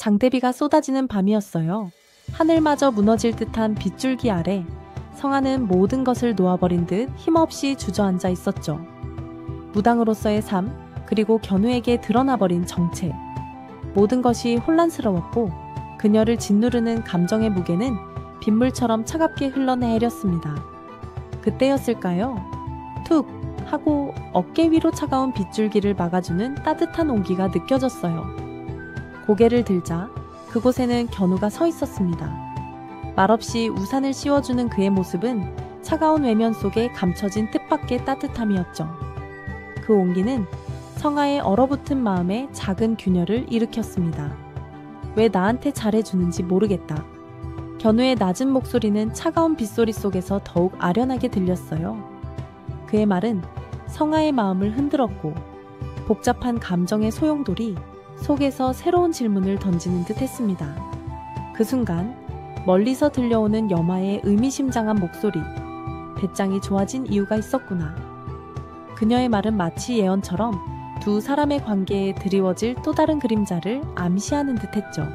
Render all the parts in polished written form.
장대비가 쏟아지는 밤이었어요. 하늘마저 무너질 듯한 빗줄기 아래 성아는 모든 것을 놓아버린 듯 힘없이 주저앉아 있었죠. 무당으로서의 삶, 그리고 견우에게 드러나버린 정체. 모든 것이 혼란스러웠고 그녀를 짓누르는 감정의 무게는 빗물처럼 차갑게 흘러내렸습니다. 그때였을까요? 툭 하고 어깨 위로 차가운 빗줄기를 막아주는 따뜻한 온기가 느껴졌어요. 고개를 들자 그곳에는 견우가 서 있었습니다. 말없이 우산을 씌워주는 그의 모습은 차가운 외면 속에 감춰진 뜻밖의 따뜻함이었죠. 그 온기는 성아의 얼어붙은 마음에 작은 균열을 일으켰습니다. 왜 나한테 잘해주는지 모르겠다. 견우의 낮은 목소리는 차가운 빗소리 속에서 더욱 아련하게 들렸어요. 그의 말은 성아의 마음을 흔들었고 복잡한 감정의 소용돌이 속에서 새로운 질문을 던지는 듯 했습니다. 그 순간 멀리서 들려오는 여마의 의미심장한 목소리. 배짱이 좋아진 이유가 있었구나. 그녀의 말은 마치 예언처럼 두 사람의 관계에 드리워질 또 다른 그림자를 암시하는 듯했죠.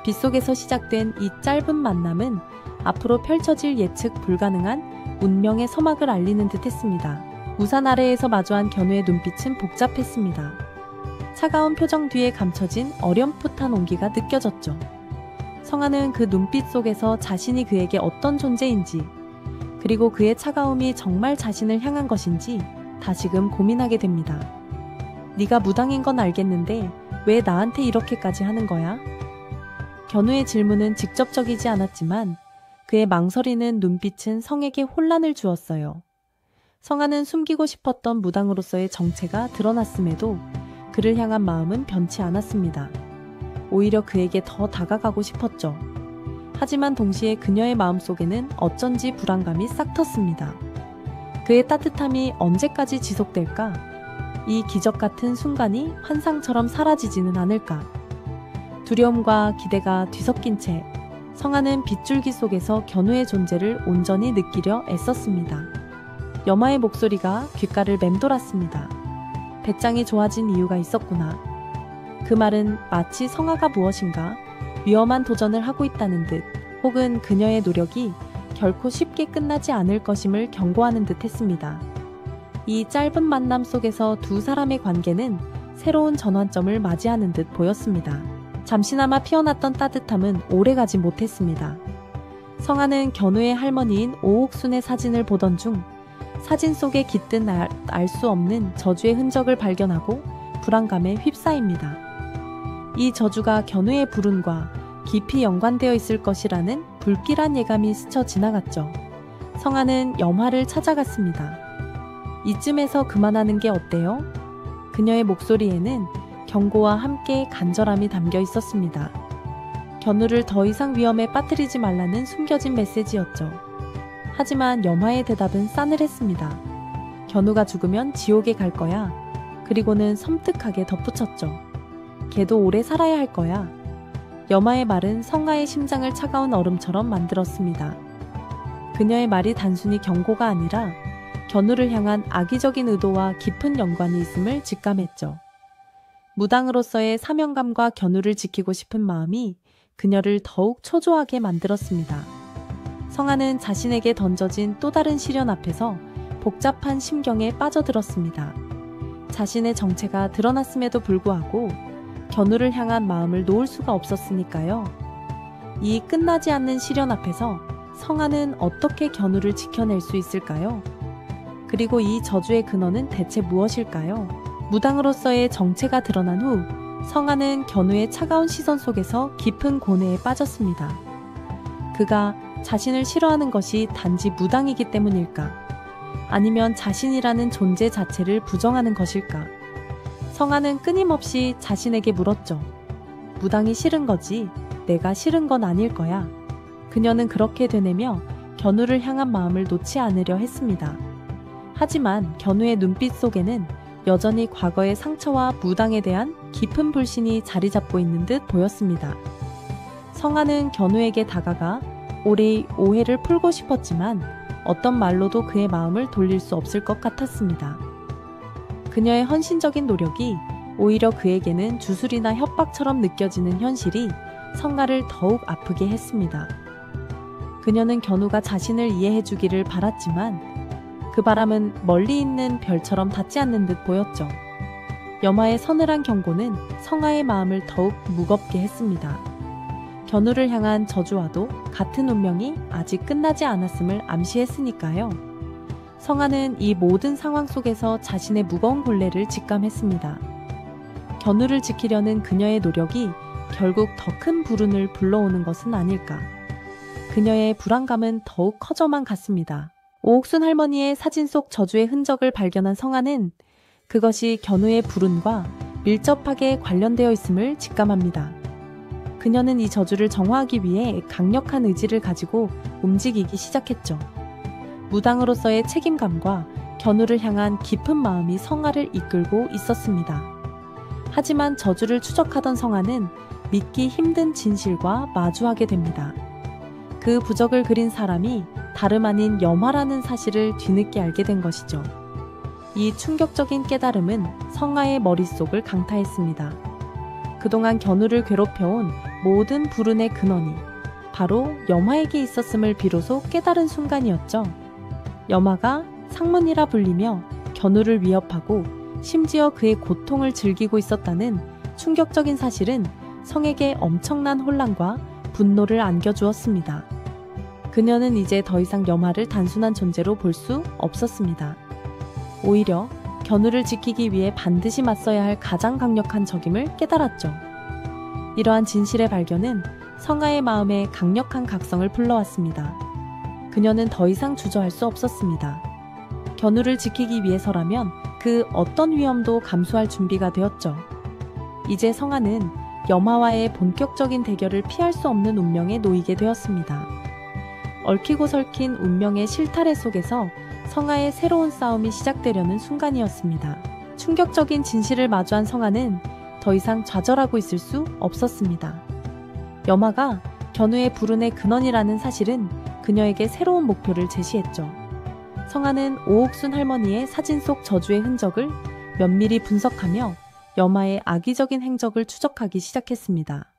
빗속에서 시작된 이 짧은 만남은 앞으로 펼쳐질 예측 불가능한 운명의 서막을 알리는 듯했습니다. 우산 아래에서 마주한 견우의 눈빛은 복잡했습니다. 차가운 표정 뒤에 감춰진 어렴풋한 온기가 느껴졌죠. 성아는 그 눈빛 속에서 자신이 그에게 어떤 존재인지, 그리고 그의 차가움이 정말 자신을 향한 것인지 다시금 고민하게 됩니다. 네가 무당인 건 알겠는데 왜 나한테 이렇게까지 하는 거야? 견우의 질문은 직접적이지 않았지만 그의 망설이는 눈빛은 성에게 혼란을 주었어요. 성아는 숨기고 싶었던 무당으로서의 정체가 드러났음에도 그를 향한 마음은 변치 않았습니다. 오히려 그에게 더 다가가고 싶었죠. 하지만 동시에 그녀의 마음속에는 어쩐지 불안감이 싹 텄습니다. 그의 따뜻함이 언제까지 지속될까? 이 기적 같은 순간이 환상처럼 사라지지는 않을까? 두려움과 기대가 뒤섞인 채 성아는 빗줄기 속에서 견우의 존재를 온전히 느끼려 애썼습니다. 여마의 목소리가 귓가를 맴돌았습니다. 배짱이 좋아진 이유가 있었구나. 그 말은 마치 성아가 무엇인가 위험한 도전을 하고 있다는 듯, 혹은 그녀의 노력이 결코 쉽게 끝나지 않을 것임을 경고하는 듯 했습니다. 이 짧은 만남 속에서 두 사람의 관계는 새로운 전환점을 맞이하는 듯 보였습니다. 잠시나마 피어났던 따뜻함은 오래가지 못했습니다. 성아는 견우의 할머니인 오옥순의 사진을 보던 중 사진 속에 깃든 알 수 없는 저주의 흔적을 발견하고 불안감에 휩싸입니다. 이 저주가 견우의 불운과 깊이 연관되어 있을 것이라는 불길한 예감이 스쳐 지나갔죠. 성아는 염화를 찾아갔습니다. 이쯤에서 그만하는 게 어때요? 그녀의 목소리에는 경고와 함께 간절함이 담겨 있었습니다. 견우를 더 이상 위험에 빠뜨리지 말라는 숨겨진 메시지였죠. 하지만 염화의 대답은 싸늘했습니다. 견우가 죽으면 지옥에 갈 거야. 그리고는 섬뜩하게 덧붙였죠. 걔도 오래 살아야 할 거야. 염화의 말은 성아의 심장을 차가운 얼음처럼 만들었습니다. 그녀의 말이 단순히 경고가 아니라 견우를 향한 악의적인 의도와 깊은 연관이 있음을 직감했죠. 무당으로서의 사명감과 견우를 지키고 싶은 마음이 그녀를 더욱 초조하게 만들었습니다. 성아는 자신에게 던져진 또 다른 시련 앞에서 복잡한 심경에 빠져들었습니다. 자신의 정체가 드러났음에도 불구하고 견우를 향한 마음을 놓을 수가 없었으니까요. 이 끝나지 않는 시련 앞에서 성아는 어떻게 견우를 지켜낼 수 있을까요? 그리고 이 저주의 근원은 대체 무엇일까요? 무당으로서의 정체가 드러난 후 성아는 견우의 차가운 시선 속에서 깊은 고뇌에 빠졌습니다. 그가 자신을 싫어하는 것이 단지 무당이기 때문일까? 아니면 자신이라는 존재 자체를 부정하는 것일까? 성아는 끊임없이 자신에게 물었죠. 무당이 싫은 거지, 내가 싫은 건 아닐 거야. 그녀는 그렇게 되뇌며 견우를 향한 마음을 놓지 않으려 했습니다. 하지만 견우의 눈빛 속에는 여전히 과거의 상처와 무당에 대한 깊은 불신이 자리 잡고 있는 듯 보였습니다. 성아는 견우에게 다가가 오래의 오해를 풀고 싶었지만 어떤 말로도 그의 마음을 돌릴 수 없을 것 같았습니다. 그녀의 헌신적인 노력이 오히려 그에게는 주술이나 협박처럼 느껴지는 현실이 성가를 더욱 아프게 했습니다. 그녀는 견우가 자신을 이해해주기를 바랐지만 그 바람은 멀리 있는 별처럼 닿지 않는 듯 보였죠. 여마의 서늘한 경고는 성아의 마음을 더욱 무겁게 했습니다. 견우를 향한 저주와도 같은 운명이 아직 끝나지 않았음을 암시했으니까요. 성아는 이 모든 상황 속에서 자신의 무거운 굴레를 직감했습니다. 견우를 지키려는 그녀의 노력이 결국 더 큰 불운을 불러오는 것은 아닐까. 그녀의 불안감은 더욱 커져만 갔습니다. 오옥순 할머니의 사진 속 저주의 흔적을 발견한 성아는 그것이 견우의 불운과 밀접하게 관련되어 있음을 직감합니다. 그녀는 이 저주를 정화하기 위해 강력한 의지를 가지고 움직이기 시작했죠. 무당으로서의 책임감과 견우를 향한 깊은 마음이 성아를 이끌고 있었습니다. 하지만 저주를 추적하던 성아는 믿기 힘든 진실과 마주하게 됩니다. 그 부적을 그린 사람이 다름 아닌 여마라는 사실을 뒤늦게 알게 된 것이죠. 이 충격적인 깨달음은 성아의 머릿속을 강타했습니다. 그동안 견우를 괴롭혀온 모든 불운의 근원이 바로 여마에게 있었음을 비로소 깨달은 순간이었죠. 여마가 상문이라 불리며 견우를 위협하고 심지어 그의 고통을 즐기고 있었다는 충격적인 사실은 성에게 엄청난 혼란과 분노를 안겨주었습니다. 그녀는 이제 더 이상 여마를 단순한 존재로 볼 수 없었습니다. 오히려 견우를 지키기 위해 반드시 맞서야 할 가장 강력한 적임을 깨달았죠. 이러한 진실의 발견은 성아의 마음에 강력한 각성을 불러왔습니다. 그녀는 더 이상 주저할 수 없었습니다. 견우를 지키기 위해서라면 그 어떤 위험도 감수할 준비가 되었죠. 이제 성아는 여마와의 본격적인 대결을 피할 수 없는 운명에 놓이게 되었습니다. 얽히고 설킨 운명의 실타래 속에서 성아의 새로운 싸움이 시작되려는 순간이었습니다. 충격적인 진실을 마주한 성아는 더 이상 좌절하고 있을 수 없었습니다. 여마가 견우의 불운의 근원이라는 사실은 그녀에게 새로운 목표를 제시했죠. 성아는 오옥순 할머니의 사진 속 저주의 흔적을 면밀히 분석하며 여마의 악의적인 행적을 추적하기 시작했습니다.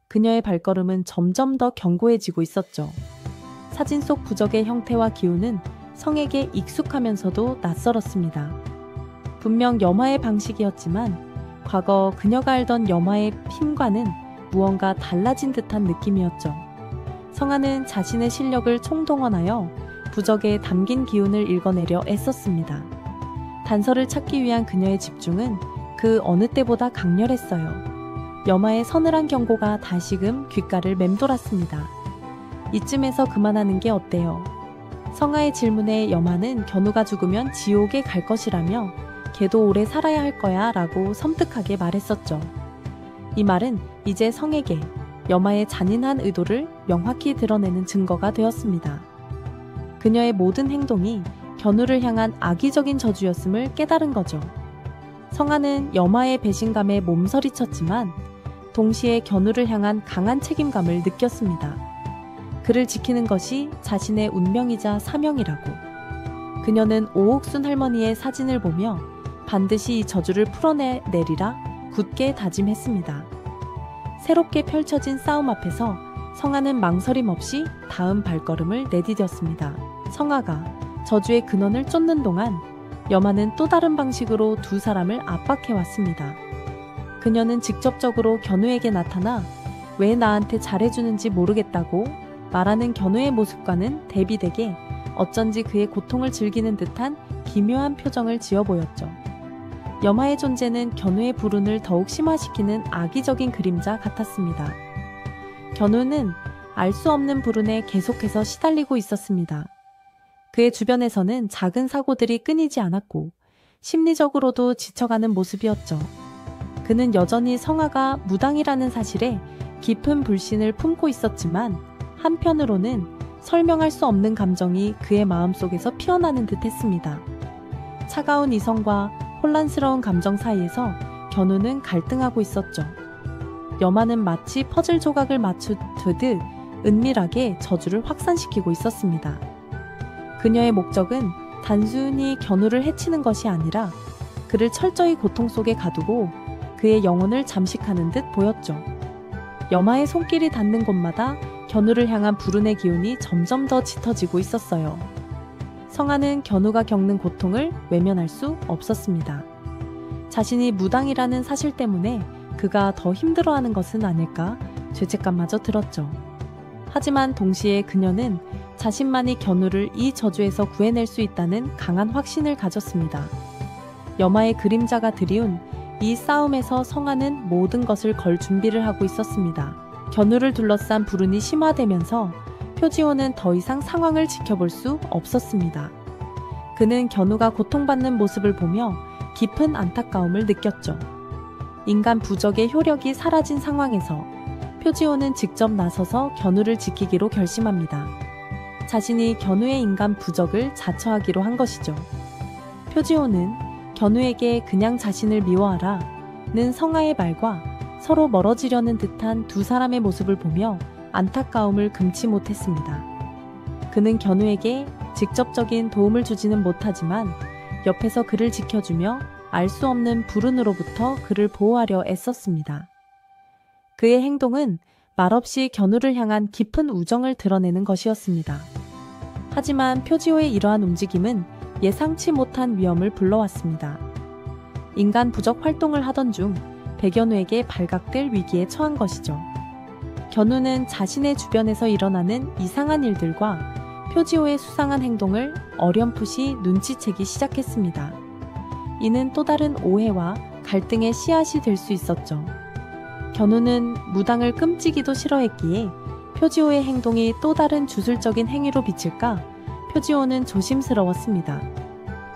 그녀의 발걸음은 점점 더 견고해지고 있었죠. 사진 속 부적의 형태와 기운은 성에게 익숙하면서도 낯설었습니다. 분명 여마의 방식이었지만 과거 그녀가 알던 여마의 힘과는 무언가 달라진 듯한 느낌이었죠. 성아는 자신의 실력을 총동원하여 부적에 담긴 기운을 읽어내려 애썼습니다. 단서를 찾기 위한 그녀의 집중은 그 어느 때보다 강렬했어요. 여마의 서늘한 경고가 다시금 귓가를 맴돌았습니다. 이쯤에서 그만하는 게 어때요? 성아의 질문에 여마는 견우가 죽으면 지옥에 갈 것이라며 걔도 오래 살아야 할 거야 라고 섬뜩하게 말했었죠. 이 말은 이제 성에게 여마의 잔인한 의도를 명확히 드러내는 증거가 되었습니다. 그녀의 모든 행동이 견우를 향한 악의적인 저주였음을 깨달은 거죠. 성아는 여마의 배신감에 몸서리쳤지만 동시에 견우를 향한 강한 책임감을 느꼈습니다. 그를 지키는 것이 자신의 운명이자 사명이라고. 그녀는 오옥순 할머니의 사진을 보며 반드시 이 저주를 풀어내리라 굳게 다짐했습니다. 새롭게 펼쳐진 싸움 앞에서 성아는 망설임 없이 다음 발걸음을 내디뎠습니다. 성아가 저주의 근원을 쫓는 동안 여마는 또 다른 방식으로 두 사람을 압박해왔습니다. 그녀는 직접적으로 견우에게 나타나 왜 나한테 잘해주는지 모르겠다고 말하는 견우의 모습과는 대비되게 어쩐지 그의 고통을 즐기는 듯한 기묘한 표정을 지어 보였죠. 여마의 존재는 견우의 불운을 더욱 심화시키는 악의적인 그림자 같았습니다. 견우는 알 수 없는 불운에 계속해서 시달리고 있었습니다. 그의 주변에서는 작은 사고들이 끊이지 않았고 심리적으로도 지쳐가는 모습이었죠. 그는 여전히 성아가 무당이라는 사실에 깊은 불신을 품고 있었지만 한편으로는 설명할 수 없는 감정이 그의 마음속에서 피어나는 듯 했습니다. 차가운 이성과 혼란스러운 감정 사이에서 견우는 갈등하고 있었죠. 여마는 마치 퍼즐 조각을 맞추듯 은밀하게 저주를 확산시키고 있었습니다. 그녀의 목적은 단순히 견우를 해치는 것이 아니라 그를 철저히 고통 속에 가두고 그의 영혼을 잠식하는 듯 보였죠. 여마의 손길이 닿는 곳마다 견우를 향한 불운의 기운이 점점 더 짙어지고 있었어요. 성아는 견우가 겪는 고통을 외면할 수 없었습니다. 자신이 무당이라는 사실 때문에 그가 더 힘들어하는 것은 아닐까 죄책감마저 들었죠. 하지만 동시에 그녀는 자신만이 견우를 이 저주에서 구해낼 수 있다는 강한 확신을 가졌습니다. 여마의 그림자가 드리운 이 싸움에서 성아는 모든 것을 걸 준비를 하고 있었습니다. 견우를 둘러싼 불운이 심화되면서 표지호는 더 이상 상황을 지켜볼 수 없었습니다. 그는 견우가 고통받는 모습을 보며 깊은 안타까움을 느꼈죠. 인간 부적의 효력이 사라진 상황에서 표지호는 직접 나서서 견우를 지키기로 결심합니다. 자신이 견우의 인간 부적을 자처하기로 한 것이죠. 표지호는 견우에게 그냥 자신을 미워하라 는 성아의 말과 서로 멀어지려는 듯한 두 사람의 모습을 보며 안타까움을 금치 못했습니다. 그는 견우에게 직접적인 도움을 주지는 못하지만 옆에서 그를 지켜주며 알 수 없는 불운으로부터 그를 보호하려 애썼습니다. 그의 행동은 말없이 견우를 향한 깊은 우정을 드러내는 것이었습니다. 하지만 표지호의 이러한 움직임은 예상치 못한 위험을 불러왔습니다. 인간 부적 활동을 하던 중 백연우에게 발각될 위기에 처한 것이죠. 견우는 자신의 주변에서 일어나는 이상한 일들과 표지호의 수상한 행동을 어렴풋이 눈치채기 시작했습니다. 이는 또 다른 오해와 갈등의 씨앗이 될 수 있었죠. 견우는 무당을 끔찍이도 싫어했기에 표지호의 행동이 또 다른 주술적인 행위로 비칠까 표지호는 조심스러웠습니다.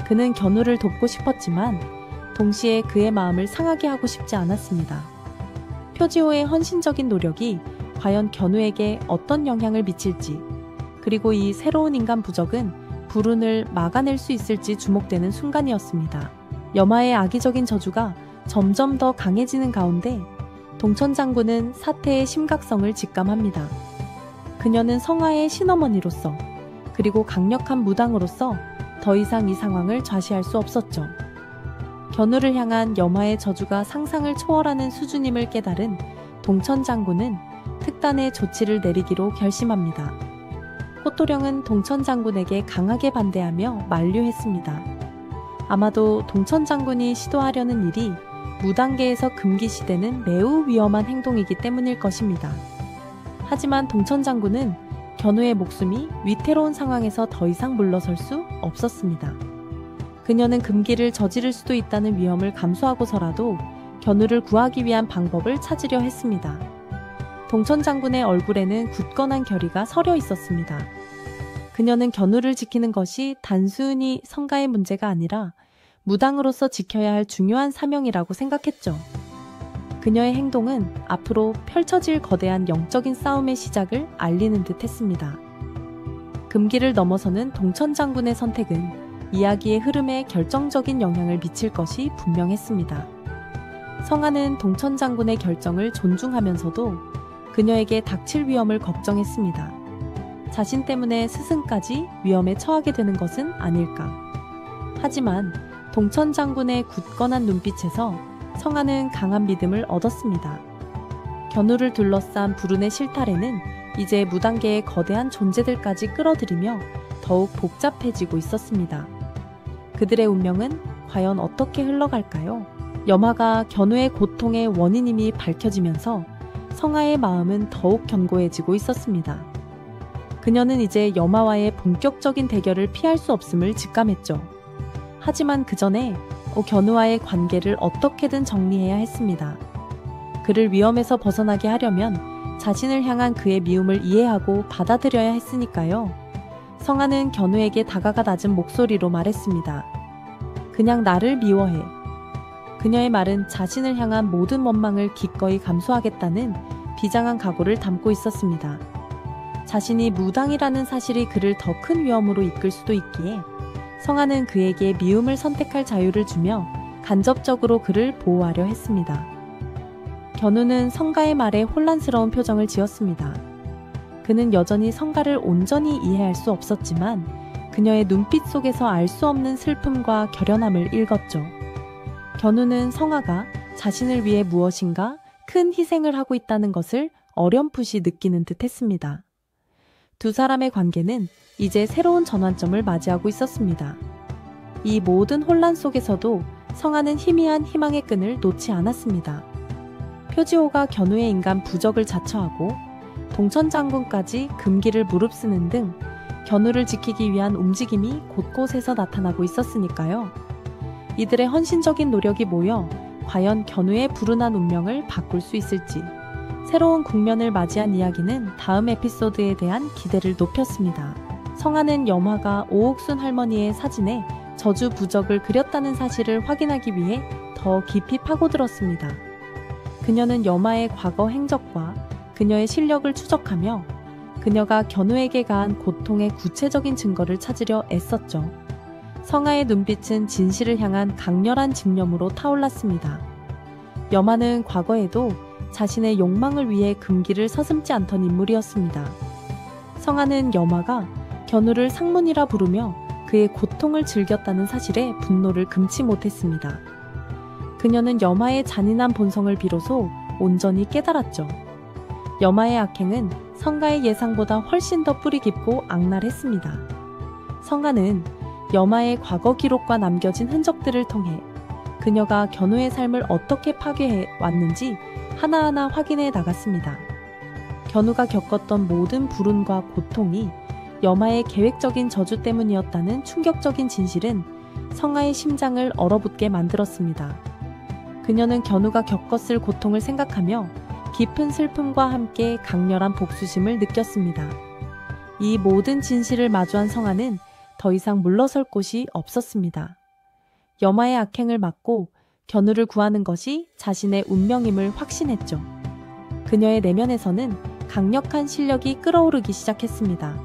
그는 견우를 돕고 싶었지만 동시에 그의 마음을 상하게 하고 싶지 않았습니다. 표지호의 헌신적인 노력이 과연 견우에게 어떤 영향을 미칠지, 그리고 이 새로운 인간 부적은 불운을 막아낼 수 있을지 주목되는 순간이었습니다. 여마의 악의적인 저주가 점점 더 강해지는 가운데 동천 장군은 사태의 심각성을 직감합니다. 그녀는 성아의 신어머니로서 그리고 강력한 무당으로서 더 이상 이 상황을 좌시할 수 없었죠. 견우를 향한 여마의 저주가 상상을 초월하는 수준임을 깨달은 동천 장군은 특단의 조치를 내리기로 결심합니다. 호토령은 동천 장군에게 강하게 반대하며 만류했습니다. 아마도 동천 장군이 시도하려는 일이 무당계에서 금기시되는 매우 위험한 행동이기 때문일 것입니다. 하지만 동천 장군은 견우의 목숨이 위태로운 상황에서 더 이상 물러설 수 없었습니다. 그녀는 금기를 저지를 수도 있다는 위험을 감수하고서라도 견우를 구하기 위한 방법을 찾으려 했습니다. 동천 장군의 얼굴에는 굳건한 결의가 서려 있었습니다. 그녀는 견우를 지키는 것이 단순히 성가의 문제가 아니라 무당으로서 지켜야 할 중요한 사명이라고 생각했죠. 그녀의 행동은 앞으로 펼쳐질 거대한 영적인 싸움의 시작을 알리는 듯 했습니다. 금기를 넘어서는 동천 장군의 선택은 이야기의 흐름에 결정적인 영향을 미칠 것이 분명했습니다. 성아는 동천 장군의 결정을 존중하면서도 그녀에게 닥칠 위험을 걱정했습니다. 자신 때문에 스승까지 위험에 처하게 되는 것은 아닐까. 하지만 동천 장군의 굳건한 눈빛에서 성아는 강한 믿음을 얻었습니다. 견우를 둘러싼 불운의 실타래는 이제 무당계의 거대한 존재들까지 끌어들이며 더욱 복잡해지고 있었습니다. 그들의 운명은 과연 어떻게 흘러갈까요? 여마가 견우의 고통의 원인임이 밝혀지면서 성아의 마음은 더욱 견고해지고 있었습니다. 그녀는 이제 여마와의 본격적인 대결을 피할 수 없음을 직감했죠. 하지만 그 전에 견우와의 관계를 어떻게든 정리해야 했습니다. 그를 위험에서 벗어나게 하려면 자신을 향한 그의 미움을 이해하고 받아들여야 했으니까요. 성아는 견우에게 다가가 낮은 목소리로 말했습니다. 그냥 나를 미워해. 그녀의 말은 자신을 향한 모든 원망을 기꺼이 감수하겠다는 비장한 각오를 담고 있었습니다. 자신이 무당이라는 사실이 그를 더 큰 위험으로 이끌 수도 있기에 성아는 그에게 미움을 선택할 자유를 주며 간접적으로 그를 보호하려 했습니다. 견우는 성가의 말에 혼란스러운 표정을 지었습니다. 그는 여전히 성가를 온전히 이해할 수 없었지만 그녀의 눈빛 속에서 알 수 없는 슬픔과 결연함을 읽었죠. 견우는 성아가 자신을 위해 무엇인가 큰 희생을 하고 있다는 것을 어렴풋이 느끼는 듯 했습니다. 두 사람의 관계는 이제 새로운 전환점을 맞이하고 있었습니다. 이 모든 혼란 속에서도 성아는 희미한 희망의 끈을 놓지 않았습니다. 표지호가 견우의 인간 부적을 자처하고 동천장군까지 금기를 무릅쓰는 등 견우를 지키기 위한 움직임이 곳곳에서 나타나고 있었으니까요. 이들의 헌신적인 노력이 모여 과연 견우의 불운한 운명을 바꿀 수 있을지 새로운 국면을 맞이한 이야기는 다음 에피소드에 대한 기대를 높였습니다. 성아는 염화가 오옥순 할머니의 사진에 저주 부적을 그렸다는 사실을 확인하기 위해 더 깊이 파고들었습니다. 그녀는 염화의 과거 행적과 그녀의 실력을 추적하며 그녀가 견우에게 가한 고통의 구체적인 증거를 찾으려 애썼죠. 성아의 눈빛은 진실을 향한 강렬한 집념으로 타올랐습니다. 염화는 과거에도 자신의 욕망을 위해 금기를 서슴지 않던 인물이었습니다. 성아는 염화가 견우를 상문이라 부르며 그의 고통을 즐겼다는 사실에 분노를 금치 못했습니다. 그녀는 염화의 잔인한 본성을 비로소 온전히 깨달았죠. 염화의 악행은 성가의 예상보다 훨씬 더 뿌리 깊고 악랄했습니다. 성가는 염화의 과거 기록과 남겨진 흔적들을 통해 그녀가 견우의 삶을 어떻게 파괴해 왔는지 하나하나 확인해 나갔습니다. 견우가 겪었던 모든 불운과 고통이 염화의 계획적인 저주 때문이었다는 충격적인 진실은 성아의 심장을 얼어붙게 만들었습니다. 그녀는 견우가 겪었을 고통을 생각하며 깊은 슬픔과 함께 강렬한 복수심을 느꼈습니다. 이 모든 진실을 마주한 성아는 더 이상 물러설 곳이 없었습니다. 염화의 악행을 막고 견우를 구하는 것이 자신의 운명임을 확신했죠. 그녀의 내면에서는 강력한 실력이 끓어오르기 시작했습니다.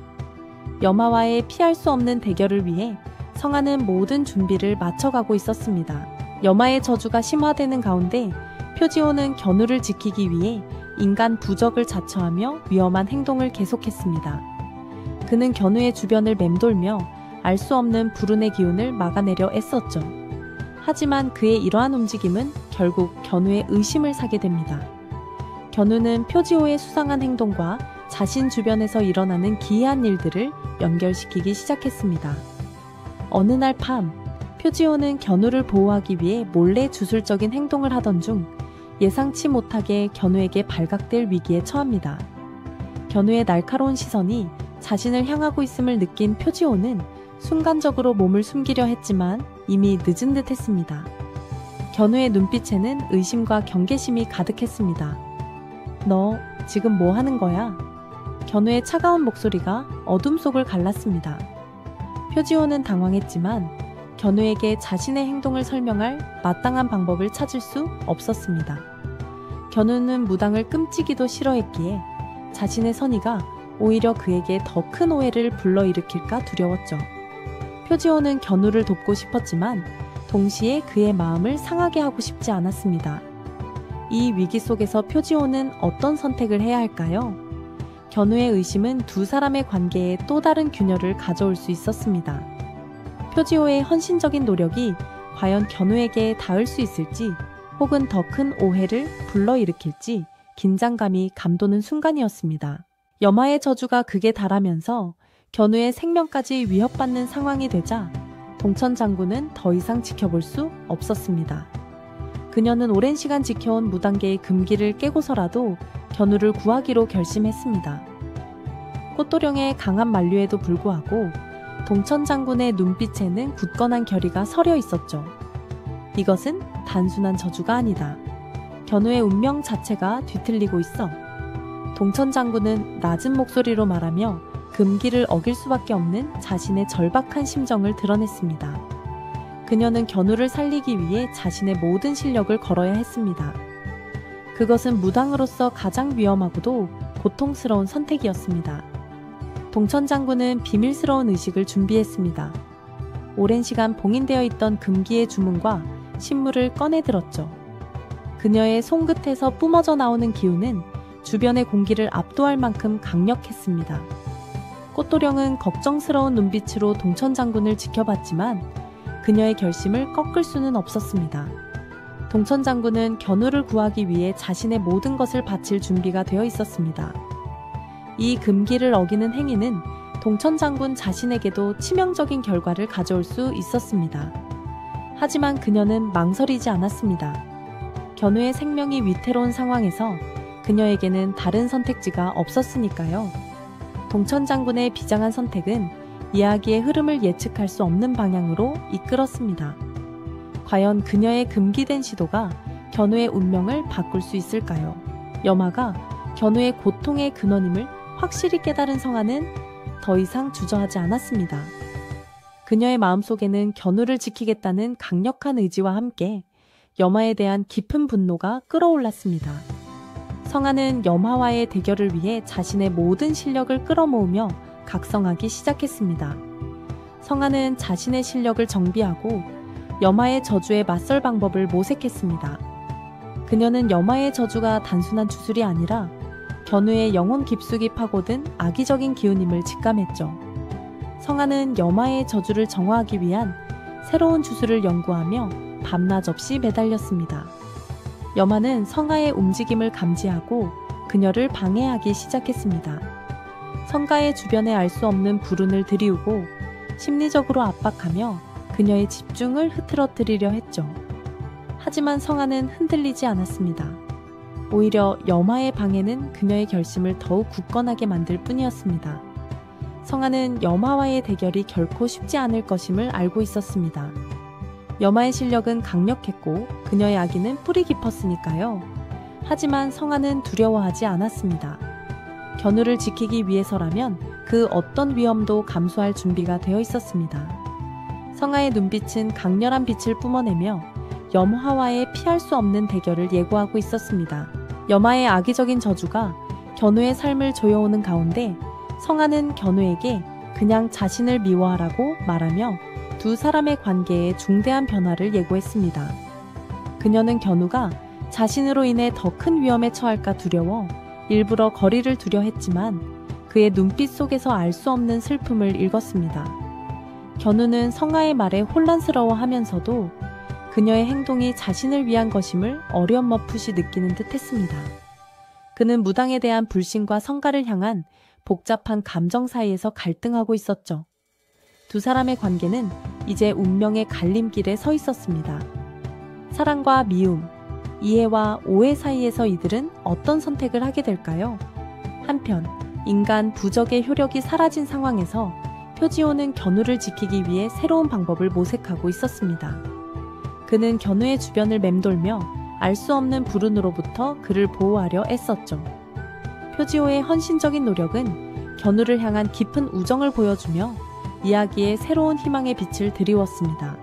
염화와의 피할 수 없는 대결을 위해 성아는 모든 준비를 마쳐가고 있었습니다. 염화의 저주가 심화되는 가운데 표지호는 견우를 지키기 위해 인간 부적을 자처하며 위험한 행동을 계속했습니다. 그는 견우의 주변을 맴돌며 알 수 없는 불운의 기운을 막아내려 애썼죠. 하지만 그의 이러한 움직임은 결국 견우의 의심을 사게 됩니다. 견우는 표지호의 수상한 행동과 자신 주변에서 일어나는 기이한 일들을 연결시키기 시작했습니다. 어느 날 밤, 표지호는 견우를 보호하기 위해 몰래 주술적인 행동을 하던 중 예상치 못하게 견우에게 발각될 위기에 처합니다. 견우의 날카로운 시선이 자신을 향하고 있음을 느낀 표지호는 순간적으로 몸을 숨기려 했지만 이미 늦은 듯 했습니다. 견우의 눈빛에는 의심과 경계심이 가득했습니다. 너 지금 뭐 하는 거야? 견우의 차가운 목소리가 어둠 속을 갈랐습니다. 표지호는 당황했지만 견우에게 자신의 행동을 설명할 마땅한 방법을 찾을 수 없었습니다. 견우는 무당을 끔찍이도 싫어했기에 자신의 선의가 오히려 그에게 더 큰 오해를 불러일으킬까 두려웠죠. 표지호는 견우를 돕고 싶었지만 동시에 그의 마음을 상하게 하고 싶지 않았습니다. 이 위기 속에서 표지호는 어떤 선택을 해야 할까요? 견우의 의심은 두 사람의 관계에 또 다른 균열을 가져올 수 있었습니다. 표지호의 헌신적인 노력이 과연 견우에게 닿을 수 있을지 혹은 더 큰 오해를 불러일으킬지 긴장감이 감도는 순간이었습니다. 염화의 저주가 극에 달하면서 견우의 생명까지 위협받는 상황이 되자 동천 장군은 더 이상 지켜볼 수 없었습니다. 그녀는 오랜 시간 지켜온 무당계의 금기를 깨고서라도 견우를 구하기로 결심했습니다. 꽃도령의 강한 만류에도 불구하고 동천 장군의 눈빛에는 굳건한 결의가 서려 있었죠. 이것은 단순한 저주가 아니다. 견우의 운명 자체가 뒤틀리고 있어. 동천 장군은 낮은 목소리로 말하며 금기를 어길 수밖에 없는 자신의 절박한 심정을 드러냈습니다. 그녀는 견우를 살리기 위해 자신의 모든 실력을 걸어야 했습니다. 그것은 무당으로서 가장 위험하고도 고통스러운 선택이었습니다. 동천 장군은 비밀스러운 의식을 준비했습니다. 오랜 시간 봉인되어 있던 금기의 주문과 신물을 꺼내들었죠. 그녀의 손끝에서 뿜어져 나오는 기운은 주변의 공기를 압도할 만큼 강력했습니다. 꽃도령은 걱정스러운 눈빛으로 동천 장군을 지켜봤지만 그녀의 결심을 꺾을 수는 없었습니다. 동천 장군은 견우를 구하기 위해 자신의 모든 것을 바칠 준비가 되어 있었습니다. 이 금기를 어기는 행위는 동천 장군 자신에게도 치명적인 결과를 가져올 수 있었습니다. 하지만 그녀는 망설이지 않았습니다. 견우의 생명이 위태로운 상황에서 그녀에게는 다른 선택지가 없었으니까요. 동천 장군의 비장한 선택은 이야기의 흐름을 예측할 수 없는 방향으로 이끌었습니다. 과연 그녀의 금기된 시도가 견우의 운명을 바꿀 수 있을까요? 여마가 견우의 고통의 근원임을 확실히 깨달은 성아는 더 이상 주저하지 않았습니다. 그녀의 마음속에는 견우를 지키겠다는 강력한 의지와 함께 여마에 대한 깊은 분노가 끌어올랐습니다. 성아는 여마와의 대결을 위해 자신의 모든 실력을 끌어모으며 각성하기 시작했습니다. 성아는 자신의 실력을 정비하고 여마의 저주에 맞설 방법을 모색했습니다. 그녀는 여마의 저주가 단순한 주술이 아니라 견우의 영혼 깊숙이 파고든 악의적인 기운임을 직감했죠. 성아는 여마의 저주를 정화하기 위한 새로운 주술을 연구하며 밤낮 없이 매달렸습니다. 여마는 성아의 움직임을 감지하고 그녀를 방해하기 시작했습니다. 성가의 주변에 알 수 없는 불운을 들이우고 심리적으로 압박하며 그녀의 집중을 흐트러뜨리려 했죠. 하지만 성아는 흔들리지 않았습니다. 오히려 여마의 방해는 그녀의 결심을 더욱 굳건하게 만들 뿐이었습니다. 성아는 여마와의 대결이 결코 쉽지 않을 것임을 알고 있었습니다. 여마의 실력은 강력했고 그녀의 악의는 뿌리 깊었으니까요. 하지만 성아는 두려워하지 않았습니다. 견우를 지키기 위해서라면 그 어떤 위험도 감수할 준비가 되어 있었습니다. 성아의 눈빛은 강렬한 빛을 뿜어내며 염화와의 피할 수 없는 대결을 예고하고 있었습니다. 여마의 악의적인 저주가 견우의 삶을 조여오는 가운데 성아는 견우에게 그냥 자신을 미워하라고 말하며 두 사람의 관계에 중대한 변화를 예고했습니다. 그녀는 견우가 자신으로 인해 더 큰 위험에 처할까 두려워 일부러 거리를 두려 했지만 그의 눈빛 속에서 알 수 없는 슬픔을 읽었습니다. 견우는 성아의 말에 혼란스러워하면서도 그녀의 행동이 자신을 위한 것임을 어렴풋이 느끼는 듯 했습니다. 그는 무당에 대한 불신과 성가를 향한 복잡한 감정 사이에서 갈등하고 있었죠. 두 사람의 관계는 이제 운명의 갈림길에 서 있었습니다. 사랑과 미움, 이해와 오해 사이에서 이들은 어떤 선택을 하게 될까요? 한편 인간 부적의 효력이 사라진 상황에서 표지오는 견우를 지키기 위해 새로운 방법을 모색하고 있었습니다. 그는 견우의 주변을 맴돌며 알 수 없는 불운으로부터 그를 보호하려 애썼죠. 표지오의 헌신적인 노력은 견우를 향한 깊은 우정을 보여주며 이야기에 새로운 희망의 빛을 드리웠습니다.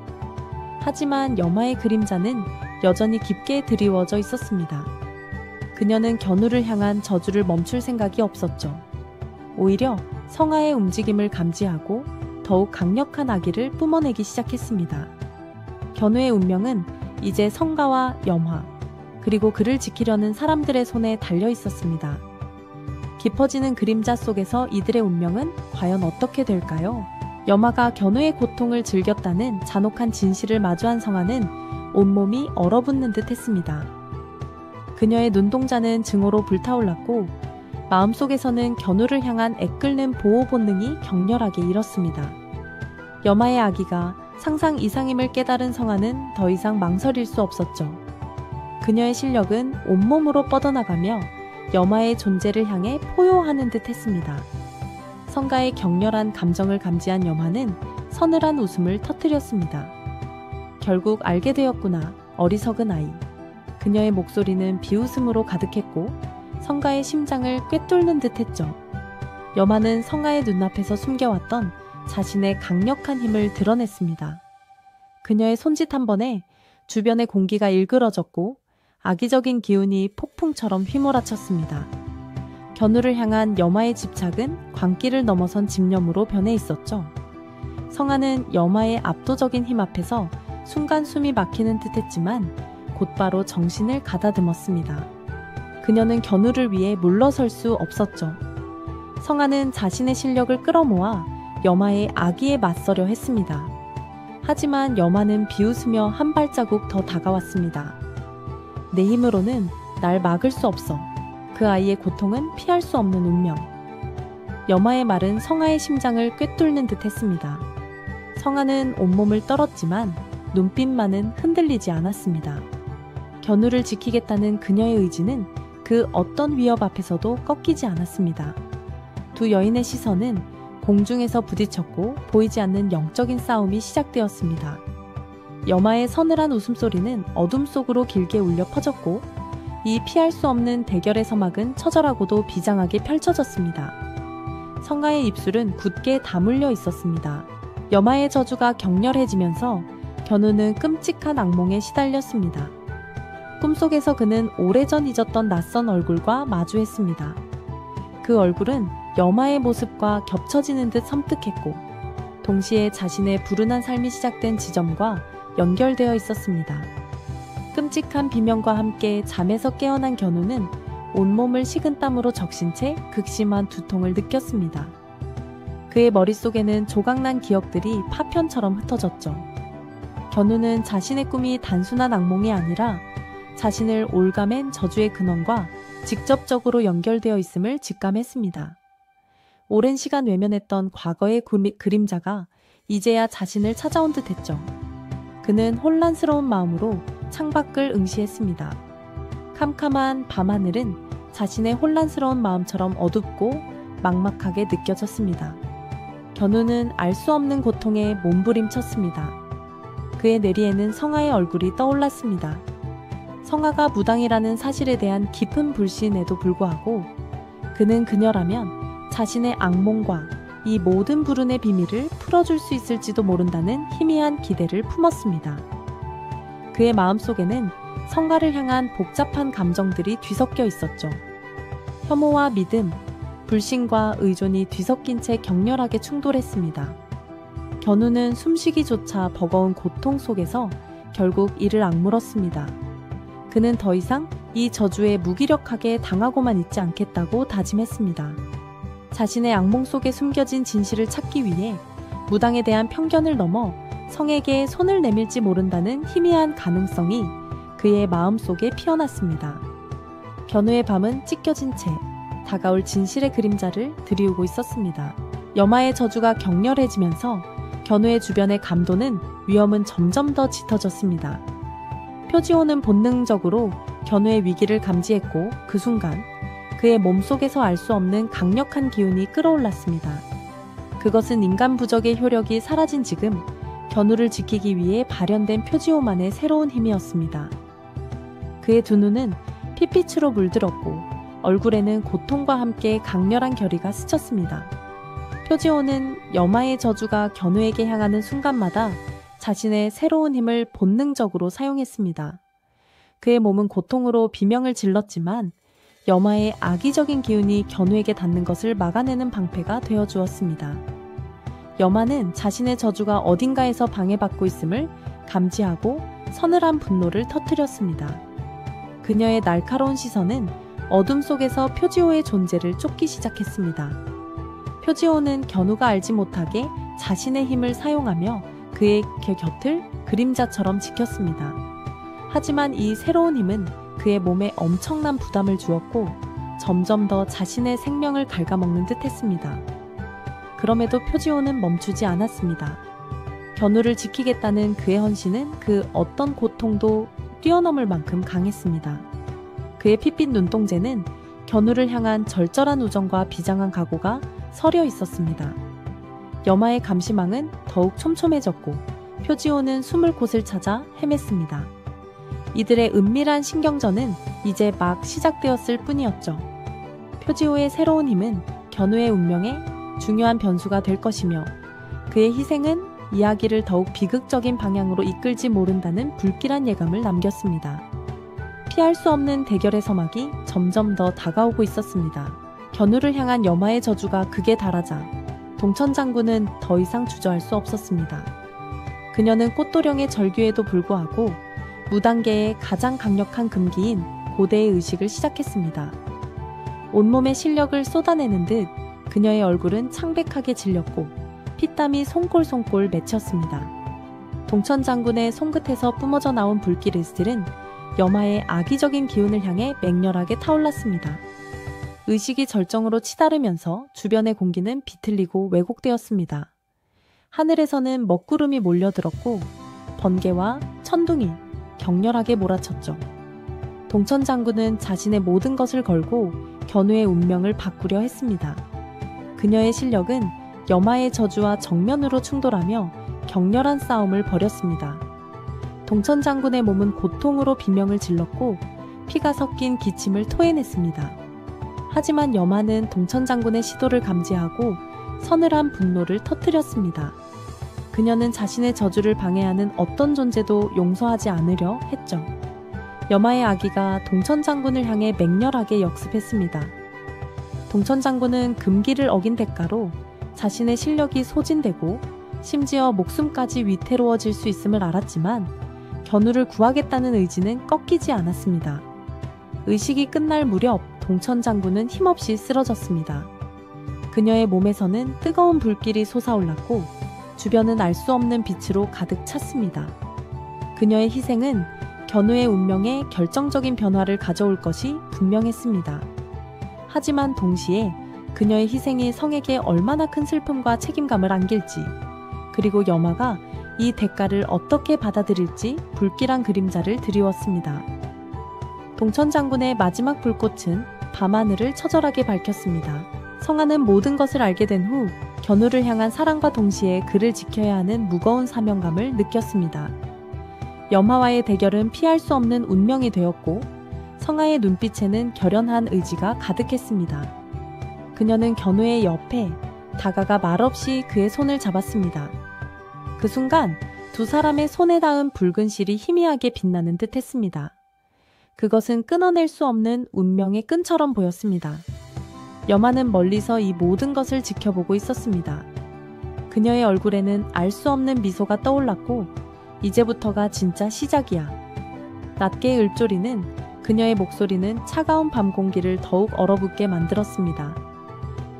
하지만 여마의 그림자는 여전히 깊게 드리워져 있었습니다. 그녀는 견우를 향한 저주를 멈출 생각이 없었죠. 오히려 성아의 움직임을 감지하고 더욱 강력한 악의를 뿜어내기 시작했습니다. 견우의 운명은 이제 성가와 염화, 그리고 그를 지키려는 사람들의 손에 달려 있었습니다. 깊어지는 그림자 속에서 이들의 운명은 과연 어떻게 될까요? 여마가 견우의 고통을 즐겼다는 잔혹한 진실을 마주한 성아는 온몸이 얼어붙는 듯 했습니다. 그녀의 눈동자는 증오로 불타올랐고 마음속에서는 견우를 향한 애끓는 보호 본능이 격렬하게 일었습니다. 여마의 악의가 상상 이상임을 깨달은 성아는 더 이상 망설일 수 없었죠. 그녀의 실력은 온몸으로 뻗어나가며 여마의 존재를 향해 포효하는 듯 했습니다. 성가의 격렬한 감정을 감지한 여마는 서늘한 웃음을 터뜨렸습니다. 결국 알게 되었구나, 어리석은 아이. 그녀의 목소리는 비웃음으로 가득했고 성가의 심장을 꿰뚫는 듯 했죠. 여마는 성아의 눈앞에서 숨겨왔던 자신의 강력한 힘을 드러냈습니다. 그녀의 손짓 한 번에 주변의 공기가 일그러졌고 악의적인 기운이 폭풍처럼 휘몰아쳤습니다. 견우를 향한 여마의 집착은 광기를 넘어선 집념으로 변해 있었죠. 성아는 여마의 압도적인 힘 앞에서 순간 숨이 막히는 듯 했지만 곧바로 정신을 가다듬었습니다. 그녀는 견우를 위해 물러설 수 없었죠. 성아는 자신의 실력을 끌어모아 여마의 악의에 맞서려 했습니다. 하지만 여마는 비웃으며 한 발자국 더 다가왔습니다. 내 힘으로는 날 막을 수 없어. 그 아이의 고통은 피할 수 없는 운명. 여마의 말은 성아의 심장을 꿰뚫는 듯 했습니다. 성아는 온몸을 떨었지만 눈빛만은 흔들리지 않았습니다. 견우를 지키겠다는 그녀의 의지는 그 어떤 위협 앞에서도 꺾이지 않았습니다. 두 여인의 시선은 공중에서 부딪혔고 보이지 않는 영적인 싸움이 시작되었습니다. 여마의 서늘한 웃음소리는 어둠 속으로 길게 울려 퍼졌고 이 피할 수 없는 대결의 서막은 처절하고도 비장하게 펼쳐졌습니다. 성아의 입술은 굳게 다물려 있었습니다. 여마의 저주가 격렬해지면서 견우는 끔찍한 악몽에 시달렸습니다. 꿈속에서 그는 오래전 잊었던 낯선 얼굴과 마주했습니다. 그 얼굴은 여마의 모습과 겹쳐지는 듯 섬뜩했고 동시에 자신의 불운한 삶이 시작된 지점과 연결되어 있었습니다. 끔찍한 비명과 함께 잠에서 깨어난 견우는 온몸을 식은땀으로 적신 채 극심한 두통을 느꼈습니다. 그의 머릿속에는 조각난 기억들이 파편처럼 흩어졌죠. 견우는 자신의 꿈이 단순한 악몽이 아니라 자신을 올가맨 저주의 근원과 직접적으로 연결되어 있음을 직감했습니다. 오랜 시간 외면했던 과거의 그림자가 이제야 자신을 찾아온 듯 했죠. 그는 혼란스러운 마음으로 창밖을 응시했습니다. 캄캄한 밤하늘은 자신의 혼란스러운 마음처럼 어둡고 막막하게 느껴졌습니다. 견우는 알 수 없는 고통에 몸부림쳤습니다. 그의 내리에는 성아의 얼굴이 떠올랐습니다. 성아가 무당이라는 사실에 대한 깊은 불신에도 불구하고 그는 그녀라면 자신의 악몽과 이 모든 불운의 비밀을 풀어줄 수 있을지도 모른다는 희미한 기대를 품었습니다. 그의 마음속에는 성가를 향한 복잡한 감정들이 뒤섞여 있었죠. 혐오와 믿음, 불신과 의존이 뒤섞인 채 격렬하게 충돌했습니다. 견우는 숨쉬기조차 버거운 고통 속에서 결국 이를 악물었습니다. 그는 더 이상 이 저주에 무기력하게 당하고만 있지 않겠다고 다짐했습니다. 자신의 악몽 속에 숨겨진 진실을 찾기 위해 무당에 대한 편견을 넘어 성에게 손을 내밀지 모른다는 희미한 가능성이 그의 마음속에 피어났습니다. 견우의 밤은 찢겨진 채 다가올 진실의 그림자를 드리우고 있었습니다. 여마의 저주가 격렬해지면서 견우의 주변의 감도는 위험은 점점 더 짙어졌습니다. 표지호는 본능적으로 견우의 위기를 감지했고 그 순간 그의 몸속에서 알 수 없는 강력한 기운이 끌어올랐습니다. 그것은 인간 부적의 효력이 사라진 지금 견우를 지키기 위해 발현된 표지호만의 새로운 힘이었습니다. 그의 두 눈은 핏빛으로 물들었고 얼굴에는 고통과 함께 강렬한 결의가 스쳤습니다. 표지호는 여마의 저주가 견우에게 향하는 순간마다 자신의 새로운 힘을 본능적으로 사용했습니다. 그의 몸은 고통으로 비명을 질렀지만 여마의 악의적인 기운이 견우에게 닿는 것을 막아내는 방패가 되어주었습니다. 여마는 자신의 저주가 어딘가에서 방해받고 있음을 감지하고 서늘한 분노를 터뜨렸습니다. 그녀의 날카로운 시선은 어둠 속에서 표지호의 존재를 쫓기 시작했습니다. 표지호는 견우가 알지 못하게 자신의 힘을 사용하며 그의 곁을 그림자처럼 지켰습니다. 하지만 이 새로운 힘은 그의 몸에 엄청난 부담을 주었고 점점 더 자신의 생명을 갉아먹는 듯 했습니다. 그럼에도 표지호는 멈추지 않았습니다. 견우를 지키겠다는 그의 헌신은 그 어떤 고통도 뛰어넘을 만큼 강했습니다. 그의 핏빛 눈동자는 견우를 향한 절절한 우정과 비장한 각오가 서려 있었습니다. 여마의 감시망은 더욱 촘촘해졌고 표지호는 숨을 곳을 찾아 헤맸습니다. 이들의 은밀한 신경전은 이제 막 시작되었을 뿐이었죠. 표지호의 새로운 힘은 견우의 운명에 중요한 변수가 될 것이며 그의 희생은 이야기를 더욱 비극적인 방향으로 이끌지 모른다는 불길한 예감을 남겼습니다. 피할 수 없는 대결의 서막이 점점 더 다가오고 있었습니다. 견우를 향한 여마의 저주가 극에 달하자 동천 장군은 더 이상 주저할 수 없었습니다. 그녀는 꽃도령의 절규에도 불구하고 무당계의 가장 강력한 금기인 고대의 의식을 시작했습니다. 온몸의 실력을 쏟아내는 듯 그녀의 얼굴은 창백하게 질렸고 피땀이 송골송골 맺혔습니다. 동천 장군의 손끝에서 뿜어져 나온 불길의 스틸은 여마의 악의적인 기운을 향해 맹렬하게 타올랐습니다. 의식이 절정으로 치달으면서 주변의 공기는 비틀리고 왜곡되었습니다. 하늘에서는 먹구름이 몰려들었고 번개와 천둥이 격렬하게 몰아쳤죠. 동천 장군은 자신의 모든 것을 걸고 견우의 운명을 바꾸려 했습니다. 그녀의 실력은 여마의 저주와 정면으로 충돌하며 격렬한 싸움을 벌였습니다. 동천 장군의 몸은 고통으로 비명을 질렀고 피가 섞인 기침을 토해냈습니다. 하지만 여마는 동천 장군의 시도를 감지하고 서늘한 분노를 터뜨렸습니다. 그녀는 자신의 저주를 방해하는 어떤 존재도 용서하지 않으려 했죠. 여마의 아기가 동천 장군을 향해 맹렬하게 역습했습니다. 동천 장군은 금기를 어긴 대가로 자신의 실력이 소진되고 심지어 목숨까지 위태로워질 수 있음을 알았지만 견우를 구하겠다는 의지는 꺾이지 않았습니다. 의식이 끝날 무렵 동천 장군은 힘없이 쓰러졌습니다. 그녀의 몸에서는 뜨거운 불길이 솟아올랐고 주변은 알 수 없는 빛으로 가득 찼습니다. 그녀의 희생은 견우의 운명에 결정적인 변화를 가져올 것이 분명했습니다. 하지만 동시에 그녀의 희생이 성에게 얼마나 큰 슬픔과 책임감을 안길지, 그리고 여마가 이 대가를 어떻게 받아들일지 불길한 그림자를 드리웠습니다. 동천 장군의 마지막 불꽃은 밤하늘을 처절하게 밝혔습니다. 성아는 모든 것을 알게 된 후 견우를 향한 사랑과 동시에 그를 지켜야 하는 무거운 사명감을 느꼈습니다. 여마와의 대결은 피할 수 없는 운명이 되었고 성아의 눈빛에는 결연한 의지가 가득했습니다. 그녀는 견우의 옆에 다가가 말없이 그의 손을 잡았습니다. 그 순간 두 사람의 손에 닿은 붉은 실이 희미하게 빛나는 듯 했습니다. 그것은 끊어낼 수 없는 운명의 끈처럼 보였습니다. 여마는 멀리서 이 모든 것을 지켜보고 있었습니다. 그녀의 얼굴에는 알 수 없는 미소가 떠올랐고 이제부터가 진짜 시작이야. 낮게 을조리는 그녀의 목소리는 차가운 밤 공기를 더욱 얼어붙게 만들었습니다.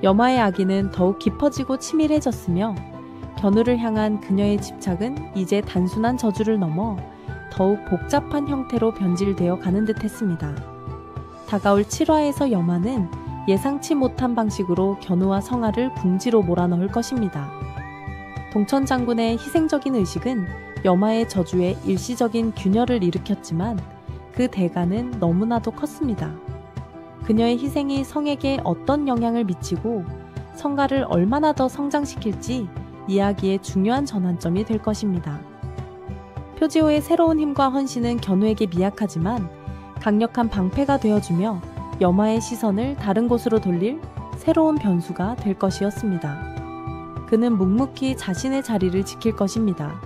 여마의 아기는 더욱 깊어지고 치밀해졌으며 견우를 향한 그녀의 집착은 이제 단순한 저주를 넘어 더욱 복잡한 형태로 변질되어 가는 듯 했습니다. 다가올 7화에서 여마는 예상치 못한 방식으로 견우와 성아를 궁지로 몰아넣을 것입니다. 동천 장군의 희생적인 의식은 여마의 저주에 일시적인 균열을 일으켰지만 그 대가는 너무나도 컸습니다. 그녀의 희생이 성에게 어떤 영향을 미치고 성가를 얼마나 더 성장시킬지 이야기의 중요한 전환점이 될 것입니다. 표지호의 새로운 힘과 헌신은 견우에게 미약하지만 강력한 방패가 되어주며 여마의 시선을 다른 곳으로 돌릴 새로운 변수가 될 것이었습니다. 그는 묵묵히 자신의 자리를 지킬 것입니다.